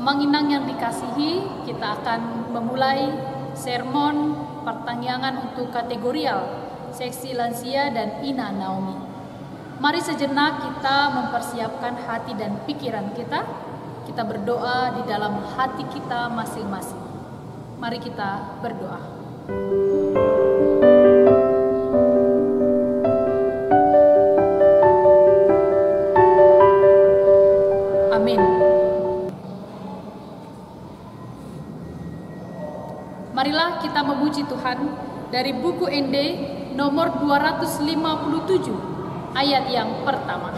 Amang Inang yang dikasihi, kita akan memulai sermon pertanyaan untuk kategorial seksi lansia dan Ina Naomi. Mari sejenak kita mempersiapkan hati dan pikiran kita. Kita berdoa di dalam hati kita masing-masing. Mari kita berdoa. Amin. Marilah kita memuji Tuhan dari buku ND nomor 257 ayat yang pertama.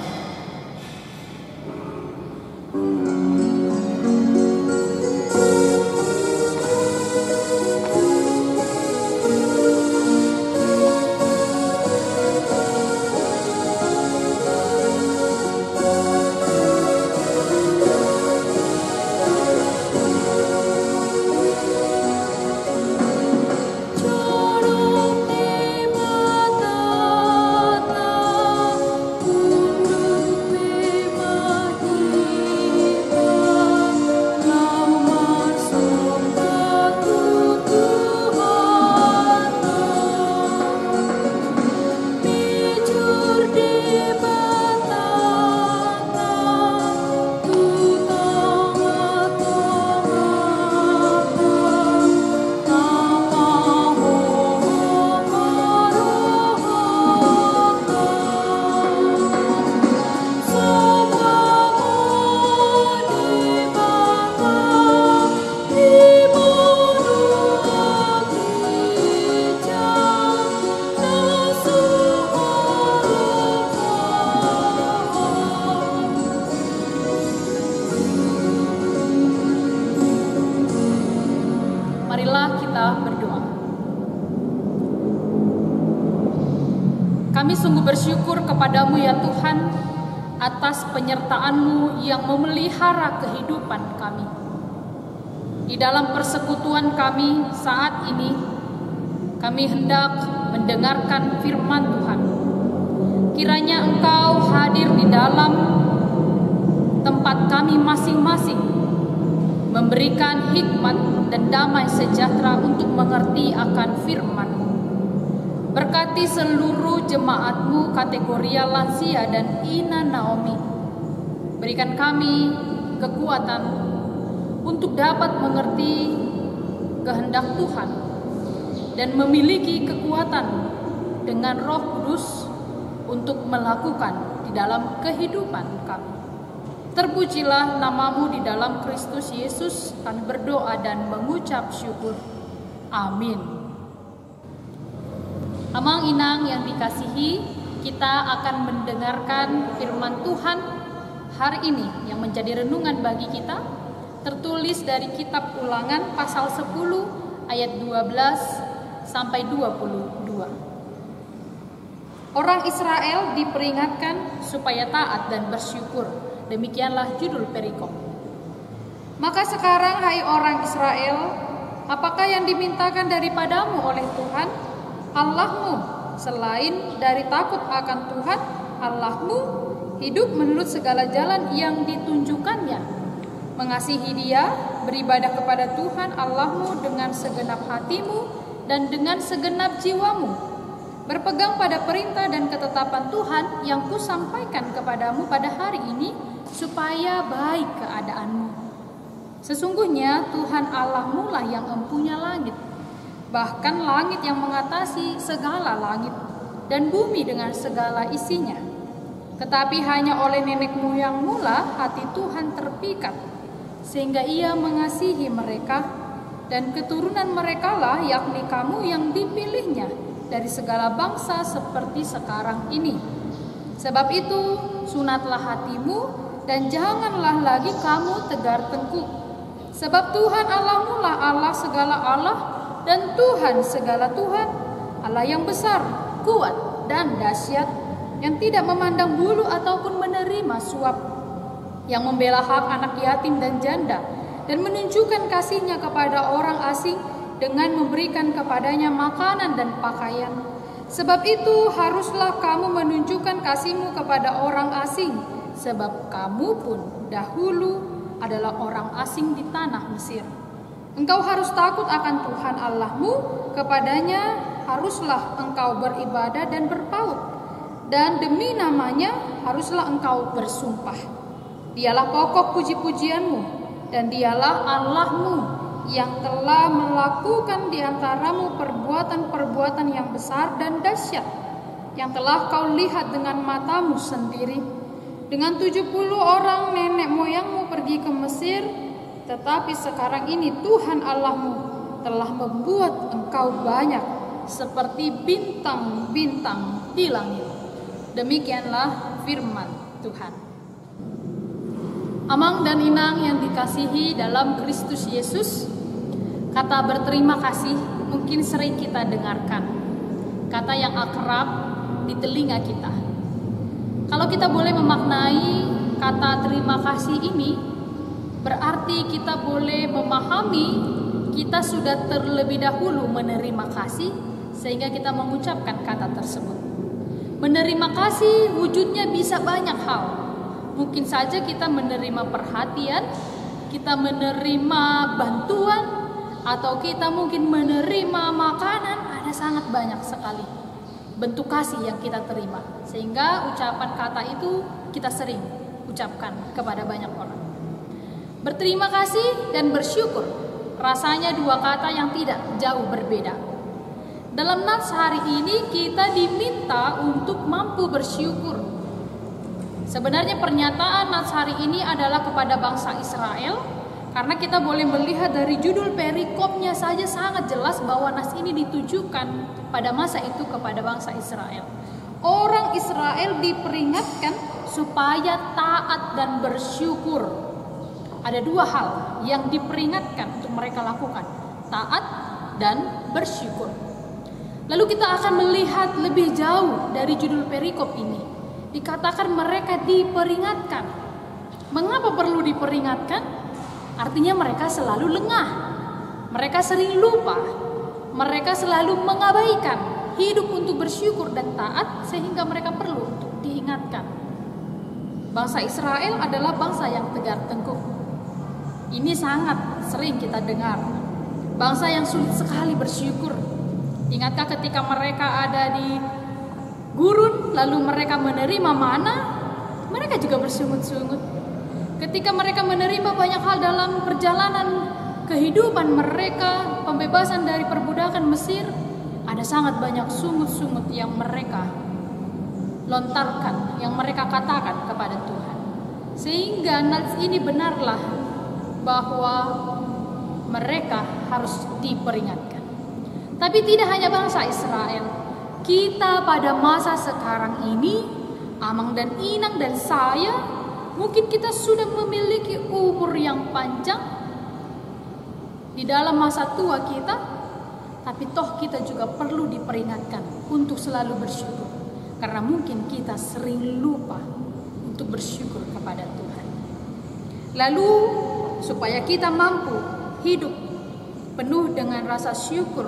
Kami sungguh bersyukur kepadamu ya Tuhan atas penyertaan-Mu yang memelihara kehidupan kami. Di dalam persekutuan kami saat ini, kami hendak mendengarkan firman Tuhan. Kiranya Engkau hadir di dalam tempat kami masing-masing, memberikan hikmat dan damai sejahtera untuk mengerti akan firman-Mu. Berkati seluruh jemaat-Mu kategorial lansia dan Ina Naomi. Berikan kami kekuatan untuk dapat mengerti kehendak Tuhan dan memiliki kekuatan dengan Roh Kudus untuk melakukan di dalam kehidupan kami. Terpujilah nama-Mu di dalam Kristus Yesus. Kami berdoa dan mengucap syukur. Amin. Amang Inang yang dikasihi, kita akan mendengarkan firman Tuhan hari ini yang menjadi renungan bagi kita, tertulis dari kitab Ulangan pasal 10 ayat 12 sampai 22. Orang Israel diperingatkan supaya taat dan bersyukur. Demikianlah judul perikop. Maka sekarang hai orang Israel, apakah yang dimintakan daripadamu oleh Tuhan Allahmu selain dari takut akan Tuhan Allahmu, hidup menurut segala jalan yang ditunjukkannya, mengasihi Dia, beribadah kepada Tuhan Allahmu dengan segenap hatimu dan dengan segenap jiwamu, berpegang pada perintah dan ketetapan Tuhan yang kusampaikan kepadamu pada hari ini, supaya baik keadaanmu. Sesungguhnya Tuhan Allahmu lah yang empunya langit, bahkan langit yang mengatasi segala langit, dan bumi dengan segala isinya. Tetapi hanya oleh nenek moyangmu lah hati Tuhan terpikat, sehingga Ia mengasihi mereka, dan keturunan mereka lah, yakni kamu yang dipilihnya dari segala bangsa seperti sekarang ini. Sebab itu, sunatlah hatimu, dan janganlah lagi kamu tegar tengkuk. Sebab Tuhan Allahmu lah Allah segala Allah, dan Tuhan segala Tuhan, Allah yang besar, kuat, dan dahsyat, yang tidak memandang bulu ataupun menerima suap, yang membela hak anak yatim dan janda, dan menunjukkan kasih-Nya kepada orang asing dengan memberikan kepadanya makanan dan pakaian. Sebab itu haruslah kamu menunjukkan kasih-Mu kepada orang asing, sebab kamu pun dahulu adalah orang asing di tanah Mesir. Engkau harus takut akan Tuhan Allahmu, kepadanya haruslah engkau beribadah dan berpaut, dan demi namanya haruslah engkau bersumpah. Dialah pokok puji-pujianmu, dan dialah Allahmu yang telah melakukan di antaramu perbuatan-perbuatan yang besar dan dahsyat, yang telah kau lihat dengan matamu sendiri. Dengan 70 orang nenek moyangmu pergi ke Mesir, tetapi sekarang ini Tuhan Allahmu telah membuat engkau banyak seperti bintang-bintang di langit. Demikianlah firman Tuhan. Amang dan inang yang dikasihi dalam Kristus Yesus, kata berterima kasih mungkin sering kita dengarkan, kata yang akrab di telinga kita. Kalau kita boleh memaknai kata terima kasih ini, berarti kita boleh memahami kita sudah terlebih dahulu menerima kasih sehingga kita mengucapkan kata tersebut. Menerima kasih wujudnya bisa banyak hal. Mungkin saja kita menerima perhatian, kita menerima bantuan, atau kita mungkin menerima makanan. Ada sangat banyak sekali bentuk kasih yang kita terima, sehingga ucapan kata itu kita sering ucapkan kepada banyak orang. Berterima kasih dan bersyukur rasanya dua kata yang tidak jauh berbeda. Dalam nats hari ini kita diminta untuk mampu bersyukur. Sebenarnya pernyataan nats hari ini adalah kepada bangsa Israel, karena kita boleh melihat dari judul perikopnya saja sangat jelas bahwa nas ini ditujukan pada masa itu kepada bangsa Israel. Orang Israel diperingatkan supaya taat dan bersyukur. Ada dua hal yang diperingatkan untuk mereka lakukan, taat dan bersyukur. Lalu kita akan melihat lebih jauh dari judul perikop ini. Dikatakan mereka diperingatkan. Mengapa perlu diperingatkan? Artinya mereka selalu lengah, mereka sering lupa, mereka selalu mengabaikan hidup untuk bersyukur dan taat, sehingga mereka perlu untuk diingatkan. Bangsa Israel adalah bangsa yang tegar tengkuk. Ini sangat sering kita dengar. Bangsa yang sulit sekali bersyukur. Ingatkah ketika mereka ada di gurun, lalu mereka menerima mana, mereka juga bersungut-sungut. Ketika mereka menerima banyak hal dalam perjalanan kehidupan mereka, pembebasan dari perbudakan Mesir, ada sangat banyak sungut-sungut yang mereka lontarkan, yang mereka katakan kepada Tuhan. Sehingga nats ini benarlah bahwa mereka harus diperingatkan. Tapi tidak hanya bangsa Israel, kita pada masa sekarang ini, Amang dan Inang dan saya, mungkin kita sudah memiliki umur yang panjang di dalam masa tua kita, tapi toh kita juga perlu diperingatkan untuk selalu bersyukur. Karena mungkin kita sering lupa untuk bersyukur kepada Tuhan. Lalu supaya kita mampu hidup penuh dengan rasa syukur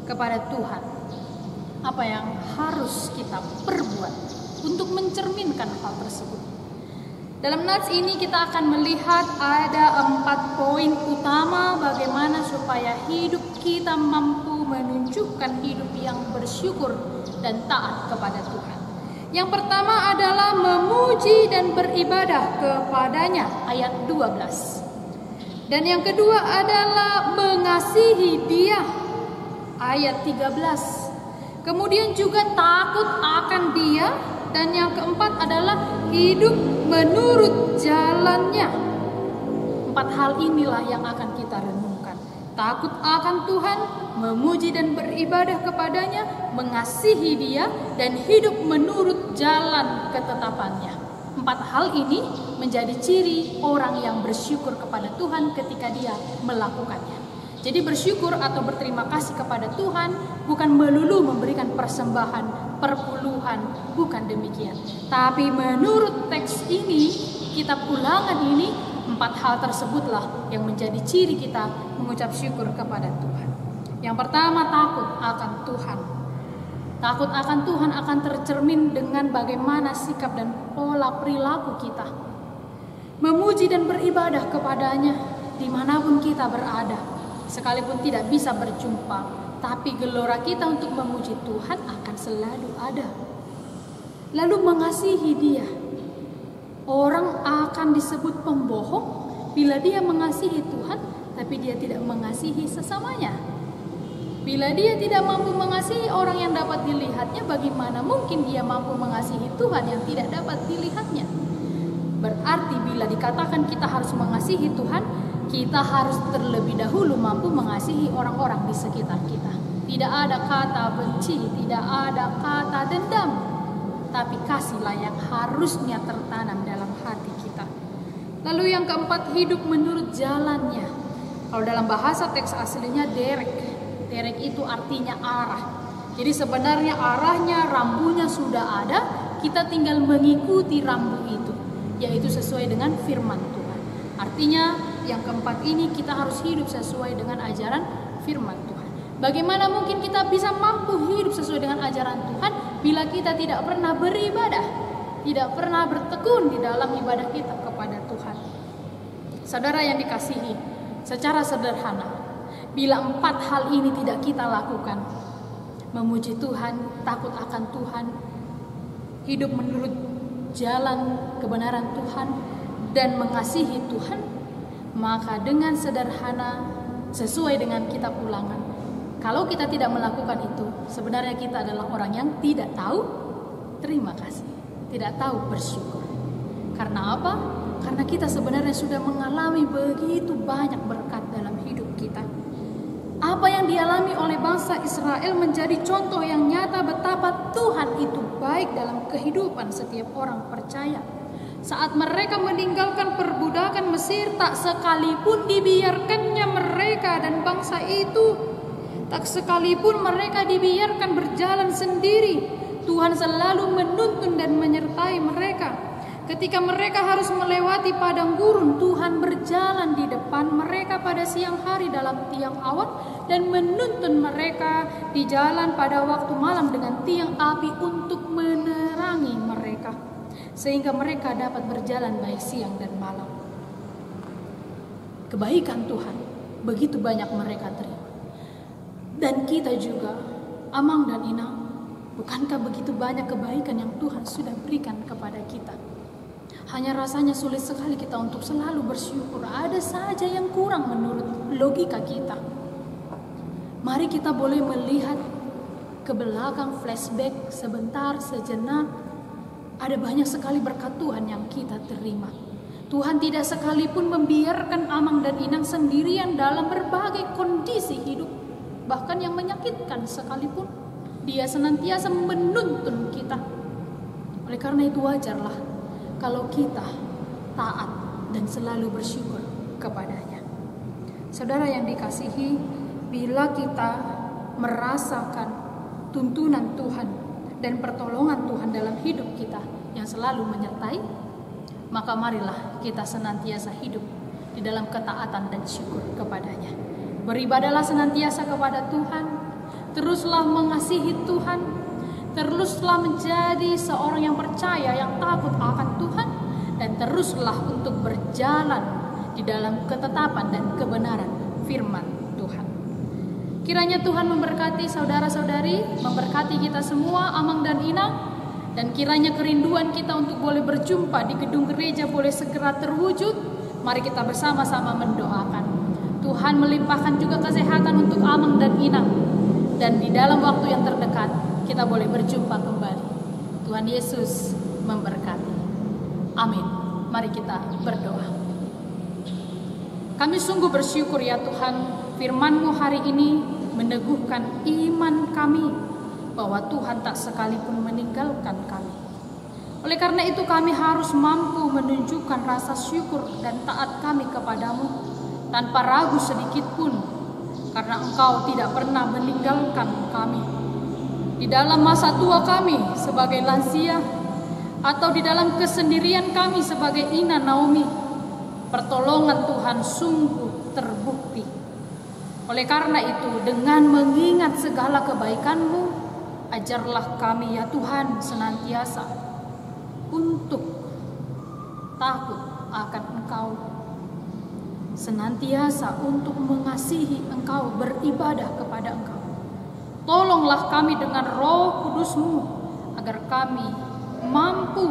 kepada Tuhan, apa yang harus kita perbuat untuk mencerminkan hal tersebut? Dalam nats ini kita akan melihat ada 4 poin utama bagaimana supaya hidup kita mampu menunjukkan hidup yang bersyukur dan taat kepada Tuhan. Yang pertama adalah memuji dan beribadah kepadanya, ayat 12. Dan yang kedua adalah mengasihi Dia, ayat 13. Kemudian juga takut akan Dia. Dan yang keempat adalah hidup menurut jalannya. 4 hal inilah yang akan kita renungkan. Takut akan Tuhan, memuji dan beribadah kepadanya, mengasihi Dia, dan hidup menurut jalan ketetapannya. 4 hal ini menjadi ciri orang yang bersyukur kepada Tuhan ketika dia melakukannya. Jadi bersyukur atau berterima kasih kepada Tuhan bukan melulu memberikan persembahan, perpuluhan, bukan demikian. Tapi menurut teks ini, kitab Ulangan ini, 4 hal tersebutlah yang menjadi ciri kita mengucap syukur kepada Tuhan. Yang pertama, takut akan Tuhan. Takut akan Tuhan akan tercermin dengan bagaimana sikap dan pola perilaku kita. memuji dan beribadah kepadanya dimanapun kita berada. Sekalipun tidak bisa berjumpa, tapi gelora kita untuk memuji Tuhan akan selalu ada. Lalu mengasihi Dia. Orang akan disebut pembohong bila dia mengasihi Tuhan, tapi dia tidak mengasihi sesamanya. Bila dia tidak mampu mengasihi orang yang dapat dilihatnya, bagaimana mungkin dia mampu mengasihi Tuhan yang tidak dapat dilihatnya? Berarti bila dikatakan kita harus mengasihi Tuhan, kita harus terlebih dahulu mampu mengasihi orang-orang di sekitar kita. Tidak ada kata benci, tidak ada kata dendam, tapi kasihlah yang harusnya tertanam dalam hati kita. Lalu yang keempat, hidup menurut jalannya. Kalau dalam bahasa teks aslinya derek. Derek itu artinya arah. Jadi sebenarnya arahnya, rambunya sudah ada, kita tinggal mengikuti rambu itu, yaitu sesuai dengan firman Tuhan. Artinya yang keempat ini kita harus hidup sesuai dengan ajaran firman Tuhan. Bagaimana mungkin kita bisa mampu hidup sesuai dengan ajaran Tuhan bila kita tidak pernah beribadah, tidak pernah bertekun di dalam ibadah kita kepada Tuhan? Saudara yang dikasihi, secara sederhana, bila empat hal ini tidak kita lakukan, memuji Tuhan, takut akan Tuhan, hidup menurut jalan kebenaran Tuhan, dan mengasihi Tuhan, maka dengan sederhana, sesuai dengan kitab Ulangan, kalau kita tidak melakukan itu, sebenarnya kita adalah orang yang tidak tahu terima kasih, tidak tahu bersyukur. Karena apa? Karena kita sebenarnya sudah mengalami begitu banyak berkat dalam hidup kita. Apa yang dialami oleh bangsa Israel menjadi contoh yang nyata betapa Tuhan itu baik dalam kehidupan setiap orang percaya. Saat mereka meninggalkan perbudakan Mesir, tak sekalipun dibiarkannya mereka dan bangsa itu, tak sekalipun mereka dibiarkan berjalan sendiri, Tuhan selalu menuntun dan menyertai mereka. Ketika mereka harus melewati padang gurun, Tuhan berjalan di depan mereka pada siang hari dalam tiang awan dan menuntun mereka di jalan pada waktu malam dengan tiang api untuk menerangi mereka, sehingga mereka dapat berjalan baik siang dan malam. Kebaikan Tuhan begitu banyak mereka terima. Dan kita juga, Amang dan Inang, bukankah begitu banyak kebaikan yang Tuhan sudah berikan kepada kita? Hanya rasanya sulit sekali kita untuk selalu bersyukur. Ada saja yang kurang menurut logika kita. Mari kita boleh melihat ke belakang, flashback sebentar, sejenak. Ada banyak sekali berkat Tuhan yang kita terima. Tuhan tidak sekalipun membiarkan Amang dan Inang sendirian dalam berbagai kondisi hidup, bahkan yang menyakitkan sekalipun. Dia senantiasa menuntun kita. Oleh karena itu wajarlah kalau kita taat dan selalu bersyukur kepadanya. Saudara yang dikasihi, bila kita merasakan tuntunan Tuhan dan pertolongan Tuhan dalam hidup kita yang selalu menyertai, maka marilah kita senantiasa hidup di dalam ketaatan dan syukur kepadanya. Beribadahlah senantiasa kepada Tuhan, teruslah mengasihi Tuhan, teruslah menjadi seorang yang percaya, yang takut akan Tuhan, dan teruslah untuk berjalan di dalam ketetapan dan kebenaran firman Tuhan. Kiranya Tuhan memberkati saudara-saudari, memberkati kita semua, Amang dan Inang, dan kiranya kerinduan kita untuk boleh berjumpa di gedung gereja boleh segera terwujud. Mari kita bersama-sama mendoakan Tuhan melimpahkan juga kesehatan untuk Amang dan Inang, dan di dalam waktu yang terdekat kita boleh berjumpa kembali. Tuhan Yesus memberkati. Amin. Mari kita berdoa. Kami sungguh bersyukur ya Tuhan, firman-Mu hari ini meneguhkan iman kami bahwa Tuhan tak sekalipun meninggalkan kami. Oleh karena itu kami harus mampu menunjukkan rasa syukur dan taat kami kepadamu tanpa ragu sedikit pun, karena Engkau tidak pernah meninggalkan kami. Di dalam masa tua kami sebagai lansia, atau di dalam kesendirian kami sebagai Ina Naomi, pertolongan Tuhan sungguh terbukti. Oleh karena itu, dengan mengingat segala kebaikan-Mu, ajarlah kami ya Tuhan senantiasa untuk takut akan Engkau, senantiasa untuk mengasihi Engkau, beribadah kepada Engkau. Tolonglah kami dengan Roh Kudus-Mu agar kami mampu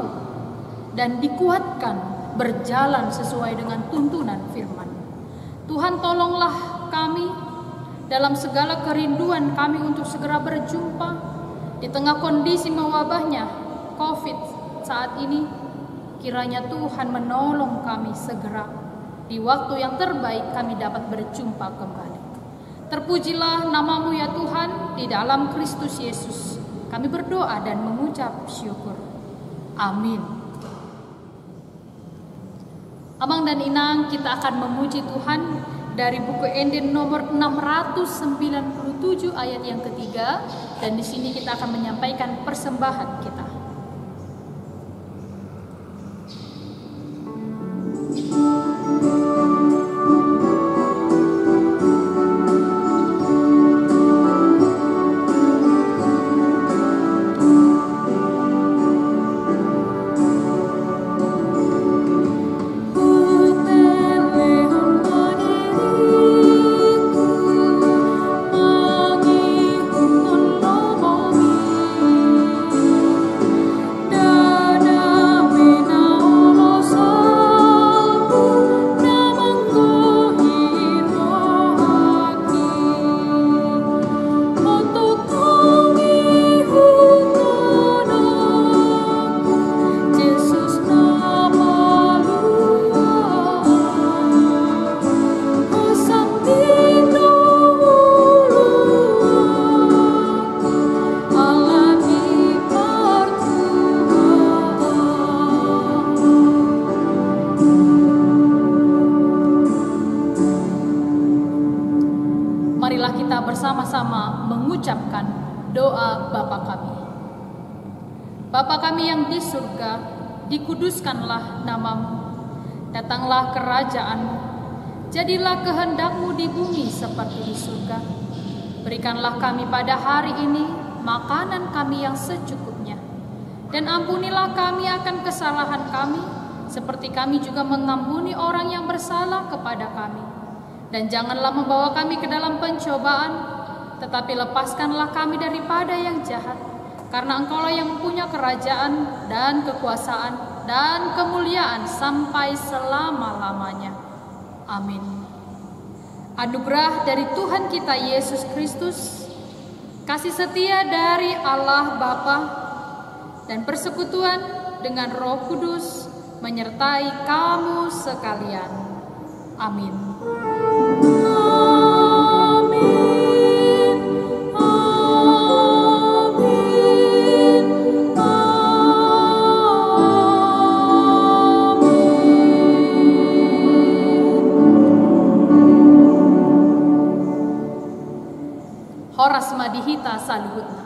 dan dikuatkan berjalan sesuai dengan tuntunan firman. Tuhan, tolonglah kami dalam segala kerinduan kami untuk segera berjumpa di tengah kondisi mewabahnya COVID saat ini. Kiranya Tuhan menolong kami segera di waktu yang terbaik kami dapat berjumpa kembali. Terpujilah nama-Mu ya Tuhan, di dalam Kristus Yesus kami berdoa dan mengucap syukur. Amin. Abang dan Inang, kita akan memuji Tuhan dari buku Enden nomor 697 ayat yang ketiga, dan di sini kita akan menyampaikan persembahan kita. Marilah kita bersama-sama mengucapkan doa Bapa kami. Bapa kami yang di surga, dikuduskanlah nama-Mu. Datanglah kerajaan-Mu. Jadilah kehendak-Mu di bumi seperti di surga. Berikanlah kami pada hari ini makanan kami yang secukupnya. Dan ampunilah kami akan kesalahan kami, seperti kami juga mengampuni orang yang bersalah kepada kami. Dan janganlah membawa kami ke dalam pencobaan, tetapi lepaskanlah kami daripada yang jahat. Karena Engkaulah yang mempunyai kerajaan dan kekuasaan dan kemuliaan sampai selama-lamanya. Amin. Anugerah dari Tuhan kita Yesus Kristus, kasih setia dari Allah Bapa, dan persekutuan dengan Roh Kudus menyertai kamu sekalian. Amin. Horas madihita saluhutna.